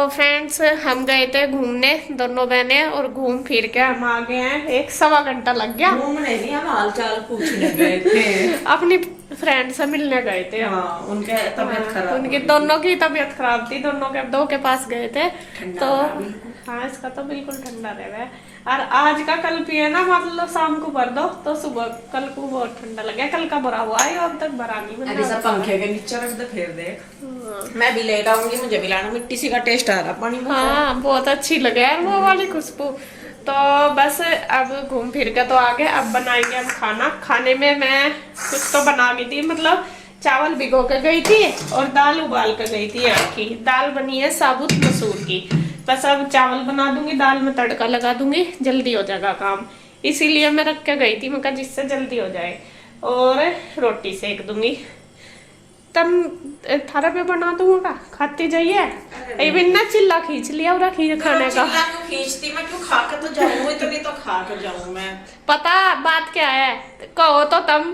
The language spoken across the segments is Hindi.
फ्रेंड्स हम गए थे घूमने दोनों बहनें और घूम फिर के हम आ गए हैं। 1-1.25 घंटा लग गया। घूमने नहीं, हम हाल चाल पूछने गए थे। अपनी फ्रेंड से मिलने गए थे। हाँ, उनके तबीयत खराब, उनकी दोनों की तबीयत खराब थी। दो के पास गए थे तो हाँ, इसका तो बिल्कुल ठंडा रहा है। और आज का कल पिए ना, मतलब शाम को भर दो तो सुबह कल को बहुत ठंडा लगे। कल का भरा हुआ है, अब तक भरा नहीं। अरे सब पंखे के नीचे रख दे, फिर देख। मैं भी लेकर आऊंगी, मुझे भी लाना। मिट्टी सी का टेस्ट आ रहा पानी में। हाँ, बहुत अच्छी लगे यार वो वाली खुशबू। तो बस अब घूम फिर के तो आ गए। अब बनाएंगे हम खाना। खाने में मैं कुछ तो बना गई थी, मतलब चावल भिगो के गई थी और दाल उबाल के गई थी। यहाँ की दाल बनी है साबुत मसूर की। बस अब चावल बना दूंगी, दाल में तड़का लगा दूंगी, जल्दी हो जाएगा काम। इसीलिए मैं रख के गई थी, मैं कहा जिससे जल्दी हो जाए। और रोटी सेक दूंगी। तम थारा पे बना दूंगा, खाते जाइए। ना चिल्ला खींच लिया और खींच खाने का। खींचती मैं क्यों, खा के तो जाऊं, इतनी तो खा के जाऊं मैं। पता बात क्या है, कहो तो तुम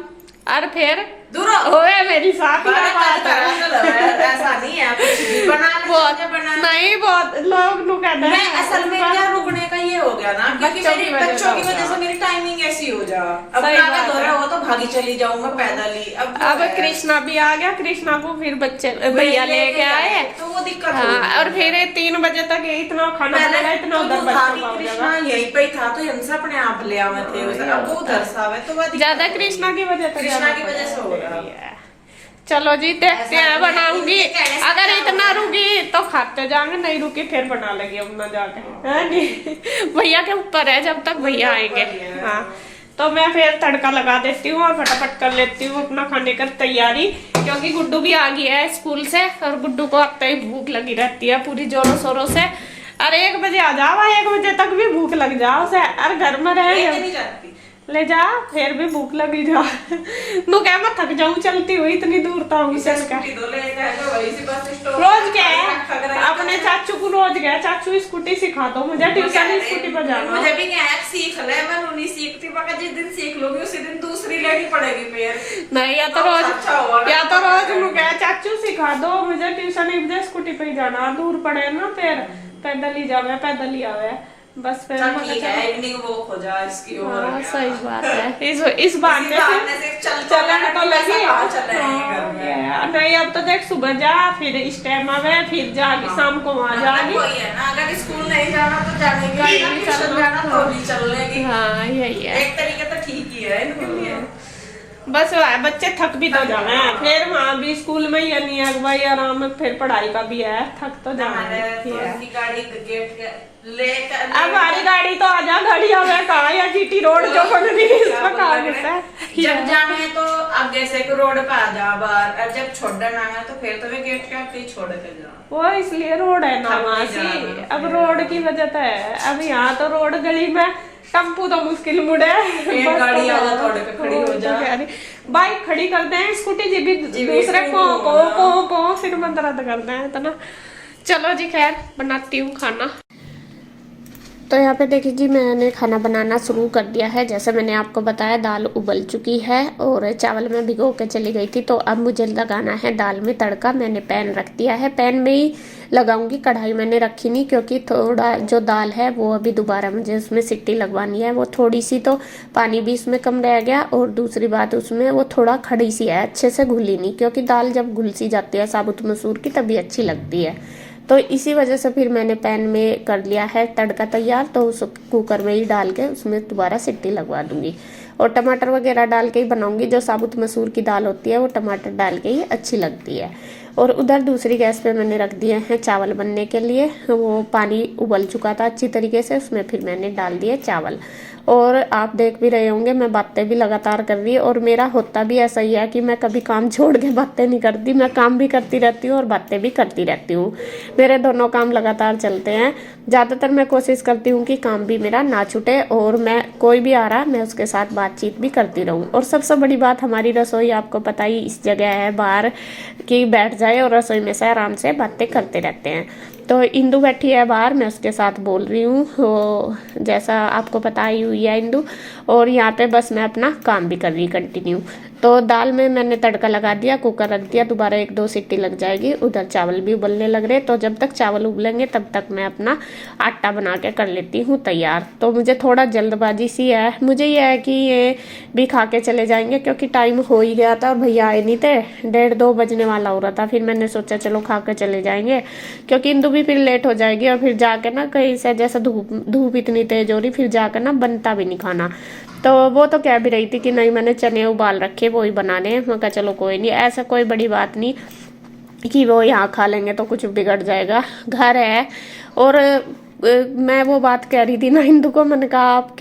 और फिर दूर ओए मेरी साथ बात ऐसा नहीं है, कुछ भी बना ले, बहुत बना नहीं, बहुत लोग नु कहते हैं। मैं असल में क्या रुकने का ये हो गया ना, क्योंकि मेरी बच्चों की वजह से मेरी टाइमिंग ऐसी हो जा। अब ना दो रहा हो तो भागी चली जाऊं मैं पैदल ही। अब कृष्णा भी आ गया। कृष्णा को फिर बच्चे भैया लेके आए तो वो दिक्कत हाँ, और फिर 3 बजे तक इतना खाना बनेगा, इतना उधर बच्चों कृष्णा यहीं पे था तो हम से अपने आप ले आवे थे। अब वो उधर सा है तो ज्यादा कृष्णा की वजह से हो रहा है। चलो जी देखते हैं, बनाऊंगी। अगर इतना रुकी तो खाते जाएंगे, नहीं रुकी फिर बना लेंगे अपना जाके। है नहीं, भैया के ऊपर है जब तक भैया आएंगे। हाँ, तो मैं फिर तड़का लगा देती हूँ और फटाफट कर लेती हूँ अपना खाने की तैयारी। क्योंकि गुड्डू भी आ गया है स्कूल से और गुड्डू को अब तक भूख लगी रहती है पूरी जोरों शोरों से। अरे 1 बजे आ जाओ, 1 बजे तक भी भूख लग जाओ से। अरे घर में रहे ले जा, फिर भी भूख लगी जा। नु क्या मैं थक जाऊं चलती हुई इतनी दूर तो हूँ। रोज क्या है, अपने चाचू को रोज गया, चाचू स्कूटी सिखा दो मुझे, ट्यूशन स्कूटी पर जाना। मुझे भी क्या है, सीख ले। मैं नहीं सीखती, मगर जिस दिन सीख लोगी उसी दिन दूसरी लेनी पड़ेगी फिर। नहीं, या तो रोज नु क्या चाचू सिखा दो मुझे, ट्यूशन मुझे स्कूटी पे ही जाना, दूर पड़े ना, फिर पैदल ही जावे, पैदल ही आवे। बस फिर ठीक है, इवनिंग वॉक हो जाए इसकी। और सही बात है। इस बहाने से चलन तो लगे। नहीं, अब तो देख सुबह जा, फिर इस टाइम आवे, फिर जाके शाम को वहाँ जाएगी। अगर स्कूल नहीं जाना तो जाने जाना तो भी चल लेगी। हाँ, यही है। एक तरीके तो ठीक ही है इनके लिए। बस बच्चे थक भी तो जाना है, फिर वहाँ भी स्कूल में ही नहीं है भाई, आराम फिर पढ़ाई का भी है, थक तो जाना है। अब हमारी गाड़ी तो आजा, गाड़ी आवे कहाँ, या जीटी रोड जो बन रही है इसमें कहाँ है। जब जाना है तो आगे से रोड पे आ जा बाहर, और जब छोड़ना है तो फिर तुम्हें गेट के आगे छोड़ के जाओ। वो इसलिए रोड है ना वहाँ से, अब रोड की वजह तो है। अब यहाँ तो रोड गली में टम्पू तो मुश्किल मुड़े, गाड़ी आजा थोड़े पे खड़ी हो जा। बाइक खड़ी करते हैं, स्कूटी जी भी दूसरे को सिर में दर्द करते हैं इतना। चलो जी खैर, बनाती हूँ खाना। तो यहाँ पे देखिए जी, मैंने खाना बनाना शुरू कर दिया है। जैसे मैंने आपको बताया, दाल उबल चुकी है और चावल में भिगो के चली गई थी। तो अब मुझे लगाना है दाल में तड़का। मैंने पैन रख दिया है, पैन में ही लगाऊंगी, कढ़ाई मैंने रखी नहीं, क्योंकि थोड़ा जो दाल है वो अभी दोबारा मुझे उसमें सीटी लगवानी है। वो थोड़ी सी तो पानी भी इसमें कम रह गया, और दूसरी बात उसमें वो थोड़ा खड़ी सी है, अच्छे से घुली नहीं, क्योंकि दाल जब घुल सी जाती है साबुत मसूर की तभी अच्छी लगती है। तो इसी वजह से फिर मैंने पैन में कर लिया है तड़का तैयार। तो उस कुकर में ही डाल के उसमें दोबारा सीटी लगवा दूंगी, और टमाटर वगैरह डाल के ही बनाऊंगी। जो साबुत मसूर की दाल होती है वो टमाटर डाल के ही अच्छी लगती है। और उधर दूसरी गैस पे मैंने रख दिए हैं चावल बनने के लिए। वो पानी उबल चुका था अच्छी तरीके से, उसमें फिर मैंने डाल दिए चावल। और आप देख भी रहे होंगे मैं बातें भी लगातार कर रही हूँ, और मेरा होता भी ऐसा ही है कि मैं कभी काम छोड़ के बातें नहीं करती। मैं काम भी करती रहती हूँ और बातें भी करती रहती हूँ, मेरे दोनों काम लगातार चलते हैं। ज़्यादातर मैं कोशिश करती हूँ कि काम भी मेरा ना छूटे, और मैं कोई भी आ रहा मैं उसके साथ बातचीत भी करती रहूँ। और सबसे बड़ी बात, हमारी रसोई आपको पता ही इस जगह है बाहर कि बैठ जाए और रसोई में से आराम से बातें करते रहते हैं। तो इंदू बैठी है बाहर, मैं उसके साथ बोल रही हूँ, जैसा आपको पता ही हुई है इंदू। और यहाँ पे बस मैं अपना काम भी कर रही कंटिन्यू। तो दाल में मैंने तड़का लगा दिया, कुकर रख दिया, दोबारा 1-2 सीटी लग जाएगी। उधर चावल भी उबलने लग रहे, तो जब तक चावल उबलेंगे तब तक मैं अपना आटा बना के कर लेती हूँ तैयार। तो मुझे थोड़ा जल्दबाजी सी है, मुझे ये है कि ये भी खा के चले जाएंगे क्योंकि टाइम हो ही गया था, भैया आए नहीं थे, 1:30-2 बजने वाला हो रहा था। फिर मैंने सोचा चलो खा के चले जाएंगे क्योंकि इंदु भी फिर लेट हो जाएगी और फिर जाके ना कहीं से जैसा धूप इतनी तेज हो रही, फिर जाकर ना बनता भी नहीं खाना। तो वो तो कह भी रही थी कि नहीं मैंने चने उबाल रखे वो ही बनाने, मैं कहा चलो कोई नहीं, ऐसा कोई बड़ी बात नहीं कि वो यहाँ खा लेंगे तो कुछ बिगड़ जाएगा, घर है। और मैं वो बात कह रही थी ना इंदु को, मैंने कहा आप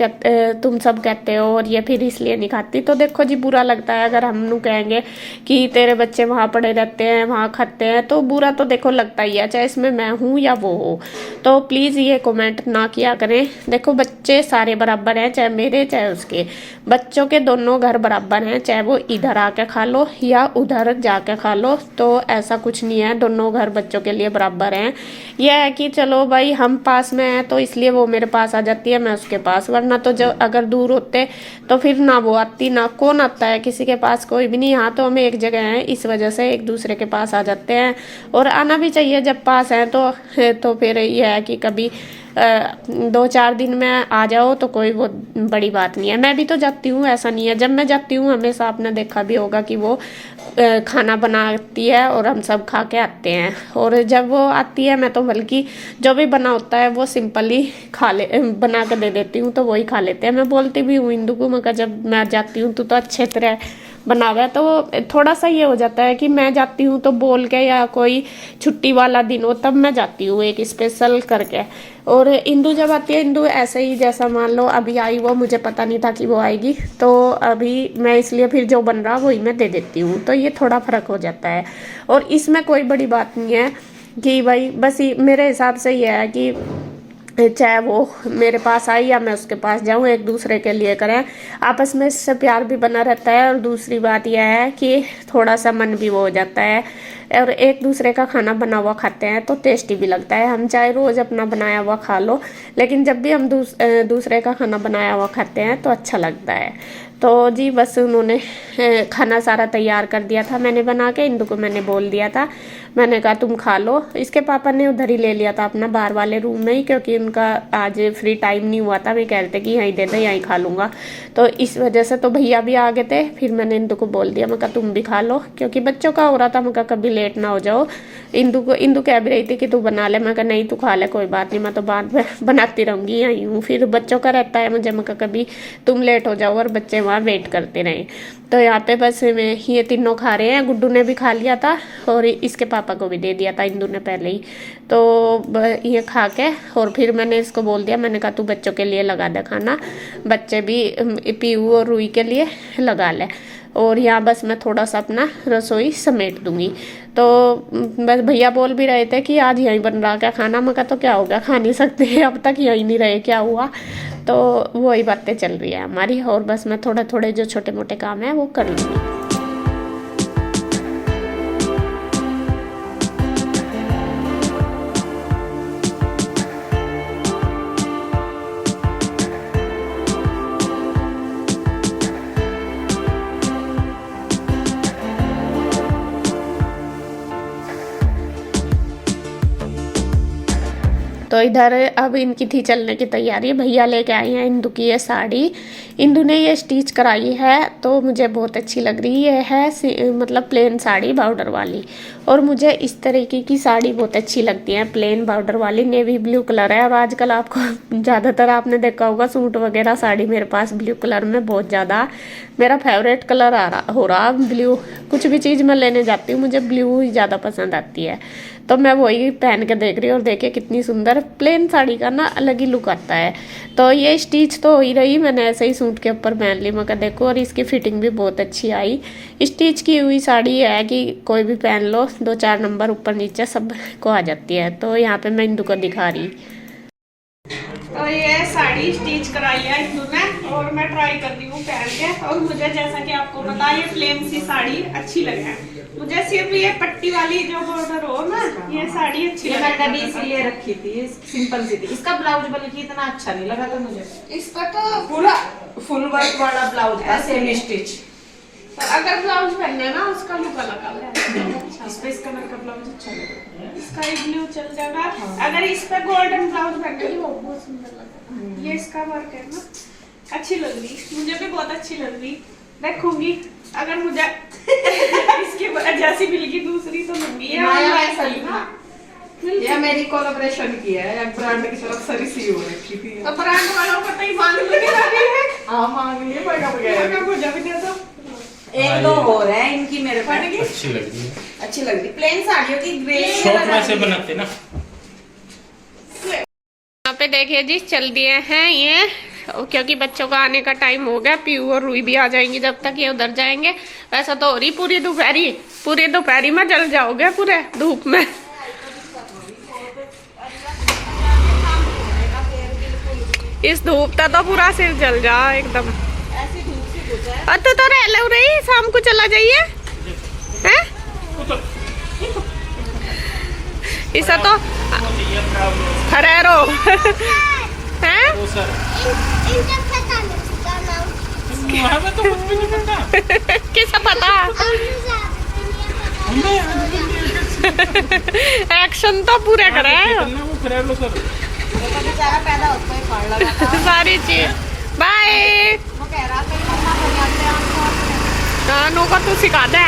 तुम सब कहते हो और ये फिर इसलिए नहीं खाती। तो देखो जी बुरा लगता है अगर हम कहेंगे कि तेरे बच्चे वहाँ पड़े रहते हैं वहाँ खाते हैं, तो बुरा तो देखो लगता ही है, चाहे इसमें मैं हूँ या वो हो। तो प्लीज़ ये कमेंट ना किया करें। देखो बच्चे सारे बराबर हैं, चाहे मेरे चाहे उसके, बच्चों के दोनों घर बराबर हैं, चाहे वो इधर आके खा लो या उधर जाके खा लो। तो ऐसा कुछ नहीं है, दोनों घर बच्चों के लिए बराबर हैं। यह है कि चलो भाई हम पास में है तो इसलिए वो मेरे पास आ जाती है, मैं उसके पास, वरना तो जो अगर दूर होते तो फिर ना वो आती ना कौन आता है, किसी के पास कोई भी नहीं। यहाँ तो हम एक जगह हैं, इस वजह से एक दूसरे के पास आ जाते हैं और आना भी चाहिए जब पास हैं। तो फिर यह है कि कभी 2-4 दिन में आ जाओ तो कोई वो बड़ी बात नहीं है। मैं भी तो जाती हूँ, ऐसा नहीं है, जब मैं जाती हूँ हमेशा आपने देखा भी होगा कि वो खाना बनाती है और हम सब खा के आते हैं। और जब वो आती है मैं तो बल्कि जो भी बना होता है वो सिंपली बना के दे देती हूँ, तो वही खा लेते हैं। मैं बोलती भी हूँ इंदु को, मैं जब मैं जाती हूँ तो अच्छे तरह बनावा, तो थोड़ा सा ये हो जाता है कि मैं जाती हूँ तो बोल के, या कोई छुट्टी वाला दिन हो तब मैं जाती हूँ एक स्पेशल करके। और इंदु जब आती है, इंदु ऐसे ही जैसा मान लो अभी आई, वो मुझे पता नहीं था कि वो आएगी, तो अभी मैं इसलिए फिर जो बन रहा वही मैं दे देती हूँ, तो ये थोड़ा फर्क हो जाता है। और इसमें कोई बड़ी बात नहीं है कि भाई बस मेरे हिसाब से ये है कि चाहे वो मेरे पास आई या मैं उसके पास जाऊं, एक दूसरे के लिए करें, आपस में इससे प्यार भी बना रहता है। और दूसरी बात यह है कि थोड़ा सा मन भी वो हो जाता है, और एक दूसरे का खाना बना हुआ खाते हैं तो टेस्टी भी लगता है। हम चाहे रोज़ अपना बनाया हुआ खा लो, लेकिन जब भी हम दूसरे का खाना बनाया हुआ खाते हैं तो अच्छा लगता है। तो जी बस उन्होंने खाना सारा तैयार कर दिया था, मैंने बना के, इंदु को मैंने बोल दिया था, मैंने कहा तुम खा लो। इसके पापा ने उधर ही ले लिया था अपना बाहर वाले रूम में ही, क्योंकि उनका आज फ्री टाइम नहीं हुआ था, वे कह रहे थे कि यहीं दे दे यहीं खा लूँगा, तो इस वजह से। तो भैया भी आ गए थे, फिर मैंने इंदु को बोल दिया, मैं कहा तुम भी खा लो, क्योंकि बच्चों का हो रहा था, मैं कहा कभी लेट ना हो जाओ। इंदु कह भी रही थी कि तू बना ले, मैं कहा नहीं तू खा ले कोई बात नहीं, मैं तो बाद में बनाती रहूँगी यहीं हूँ। फिर बच्चों का रहता है मुझे, मैं कहा कभी तुम लेट हो जाओ और बच्चे वहाँ वेट करते रहे। तो यहाँ पे बस ये तीनों खा रहे हैं, गुड्डू ने भी खा लिया था और इसके पापा को भी दे दिया था इंदु ने पहले ही। तो ये खा के और फिर मैंने इसको बोल दिया, मैंने कहा तू बच्चों के लिए लगा दे खाना, बच्चे भी पीहू और रूई के लिए लगा ले। और यहाँ बस मैं थोड़ा सा अपना रसोई समेट दूंगी। तो बस भैया बोल भी रहे थे कि आज यहीं बन रहा क्या खाना, मैं कहा तो क्या हो गया, खा नहीं सकते, अब तक यहीं नहीं रहे, क्या हुआ। तो वही बातें चल रही है हमारी, और बस मैं थोड़े थोड़े जो छोटे मोटे काम है वो कर लूँगी। तो इधर अब इनकी थी चलने की तैयारी, भैया लेके आए हैं इंदु की ये साड़ी, इंदु ने ये स्टिच कराई है, तो मुझे बहुत अच्छी लग रही है मतलब प्लेन साड़ी बॉर्डर वाली। और मुझे इस तरीके की साड़ी बहुत अच्छी लगती है, प्लेन बॉर्डर वाली, नेवी ब्लू कलर है। और आजकल आपको ज़्यादातर आपने देखा होगा सूट वगैरह साड़ी मेरे पास ब्लू कलर में बहुत ज़्यादा मेरा फेवरेट कलर हो रहा ब्लू। कुछ भी चीज़ मैं लेने जाती हूँ मुझे ब्लू ही ज़्यादा पसंद आती है, तो मैं वही पहन के देख रही हूँ। और देखिए कितनी सुंदर प्लेन साड़ी का ना अलग ही लुक आता है। तो ये स्टिच तो हो ही रही, मैंने ऐसे ही सूट के ऊपर पहन ली, मैं देखो, और इसकी फिटिंग भी बहुत अच्छी आई। स्टिच की हुई साड़ी है कि कोई भी पहन लो, 2-4 नंबर ऊपर नीचे सब को आ जाती है। तो यहाँ पे मैं इंदु को दिखा रही। तो ये साड़ी स्टिच कराई है इंदु ने और मैं ट्राई कर रही हूँ पहन के। और मुझे जैसा कि आपको पता है ये प्लेन सी साड़ी अच्छी लगे, मुझे सिर्फ ये पट्टी वाली जो बॉर्डर हो ना ये साड़ी अच्छी लगी। मैं कभी इसलिए रखी थी, सिंपल सी थी। इसका ब्लाउज बल्कि इतना अच्छा नहीं लगा था मुझे, इसका तो पूरा फुल वर्क वाला ब्लाउज था, सेमी स्टिच। पर अगर ब्लाउज पहनने ना उसका लुक अलग है। इस पे इस कलर का ब्लाउज अच्छा लगेगा। स्काई ब्लू चल जाएगा। अगर इस पे गोल्डन ब्लाउज पहनेगी वो बहुत सुंदर लगेगा। ये इसका वर्क है ना, अच्छी लग रही, मुझे भी बहुत अच्छी लग रही। देखूंगी अगर मुझे इसकी जैसी मिलेगी दूसरी तो लूंगी। ये मेरी कोलैबोरेशन की है, एक ब्रांड की तरफ से रिसीव हो रखी थी। तो ब्रांड वालों को तो ही मांग लूंगी। हाँ मांग लिए मुझे भी दे दो। एक दो और है इनकी मेरे पास। अच्छी लग रही है, अच्छी लग रही प्लेन साड़ियों की ग्रे शॉर्ट में से बनाते ना। यहाँ पे देखिए जी चल दिए हैं ये, क्योंकि बच्चों का आने का टाइम हो गया। पीयू और रुई भी आ जाएंगी जब तक ये उधर जाएंगे। वैसा तो हो रही पूरी दोपहरी में जल जाओगे पूरे धूप में। इस धूप का तो पूरा सिर जल जा एकदम। तो रह लो रही, शाम को चला जाइए हैं। इसा तो फरेरो हैं। तो कुछ भी नहीं पता। किसे पता? एक्शन तो पूरे करे पैदा होता है सारी चीज। बाय। वो कह रहा था मम्मा बनाते हैं नानू को तू सिखा दे।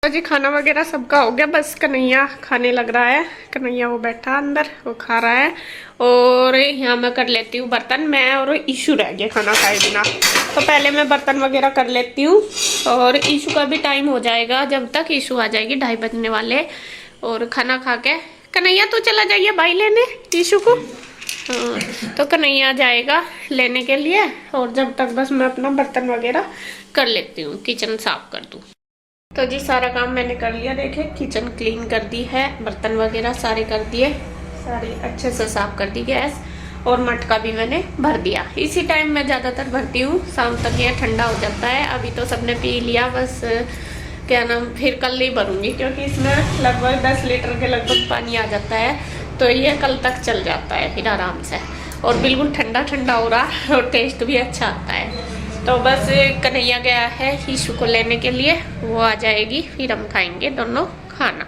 जी खाना वगैरह सबका हो गया, बस कन्हैया खाने लग रहा है। कन्हैया वो बैठा अंदर, वो खा रहा है। और यहाँ मैं कर लेती हूँ बर्तन। मैं और ईशू रह गए खाना खाए बिना, तो पहले मैं बर्तन वगैरह कर लेती हूँ। और ईशू का भी टाइम हो जाएगा, जब तक ईशू आ जाएगी 2:30 बजने वाले। और खाना खा के कन्हैया तो चला जाइए भाई लेने ईशू को। हाँ, तो कन्हैया जाएगा लेने के लिए। और जब तक बस मैं अपना बर्तन वगैरह कर लेती हूँ, किचन साफ कर दूँ। तो जी सारा काम मैंने कर लिया। देखिए किचन क्लीन कर दी है, बर्तन वगैरह सारे कर दिए, सारे अच्छे से साफ कर दी गैस। और मटका भी मैंने भर दिया। इसी टाइम मैं ज़्यादातर भरती हूँ, शाम तक ये ठंडा हो जाता है। अभी तो सबने पी लिया, बस क्या नाम फिर कल ही भरूंगी, क्योंकि इसमें लगभग 10 लीटर के लगभग पानी आ जाता है। तो ये कल तक चल जाता है फिर आराम से। और बिल्कुल ठंडा ठंडा हो रहा है और टेस्ट भी अच्छा आता है। तो बस कन्हैया गया है ईशू को लेने के लिए, वो आ जाएगी फिर हम खाएंगे दोनों खाना।